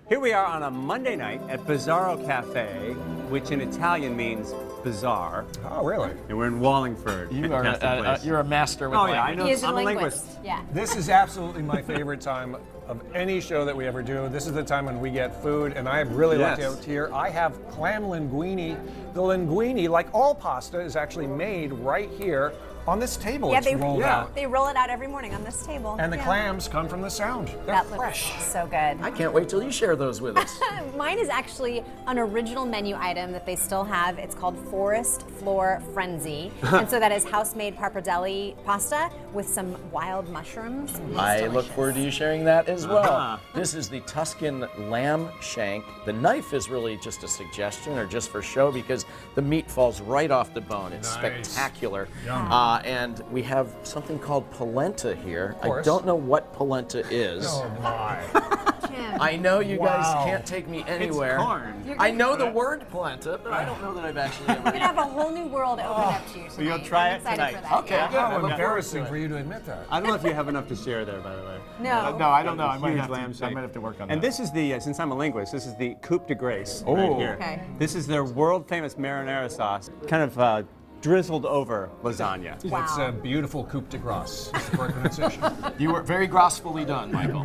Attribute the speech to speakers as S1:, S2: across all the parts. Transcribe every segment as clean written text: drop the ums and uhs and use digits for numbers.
S1: Here we are on a Monday night at Bizzaro Cafe, which in Italian means bizarre.
S2: Oh, really?
S1: And we're in Wallingford.
S3: You're a master with
S1: language.
S3: language.
S1: I know. I'm a linguist.
S4: Yeah.
S2: This is absolutely my favorite time of any show that we ever do. This is the time when we get food, and I really like
S1: Yes.
S2: out here. I have clam linguine. The linguine, like all pasta, is actually made right here on this table.
S4: Yeah,
S2: It's rolled out.
S4: They roll it out every morning on this table.
S2: And the clams come from the Sound. They're
S4: That
S2: fresh.
S4: looks so good.
S3: I can't wait till you share those with us.
S4: Mine is actually an original menu item that they still have. It's called Forest Floor Frenzy. And so that is house-made pappardelle pasta with some wild mushrooms. It's
S3: I look
S4: delicious.
S3: forward to you sharing that as well.
S1: Uh-huh.
S3: This is the Tuscan lamb shank. The knife is really just a suggestion or just for show because the meat falls right off the bone. It's
S2: Nice.
S3: spectacular.
S2: Yum.
S3: And we have something called polenta here. I
S2: course.
S3: don't know what polenta is.
S2: Oh, my.
S4: Kim.
S3: I know you guys
S2: Wow.
S3: can't take me anywhere.
S1: It's corn.
S3: I know the word polenta, but I don't know that I've actually ever
S4: You're gonna have a whole new world open up to you tonight.
S1: you'll try
S4: I'm
S1: it
S4: excited
S1: tonight.
S4: for that.
S3: Okay,
S4: yeah.
S3: good. I
S2: How
S3: look forward
S2: embarrassing
S3: to it.
S2: for you to admit that.
S1: I don't know if you have enough to share there, by the way.
S4: No.
S5: No, I don't know. I might
S1: Huge
S5: have
S1: lamb
S5: to.
S1: shank.
S5: I might have to work on that.
S1: And this is the, since I'm a linguist, this is the Coupe de Grace
S3: Oh.
S1: right here.
S4: Okay.
S1: This is their world-famous marinara sauce, kind of drizzled over lasagna.
S4: Wow.
S2: It's a beautiful Coupe de Grace. It's the correct pronunciation.
S3: You were very gracefully done, Michael.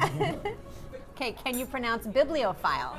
S4: Okay, can you pronounce bibliophile?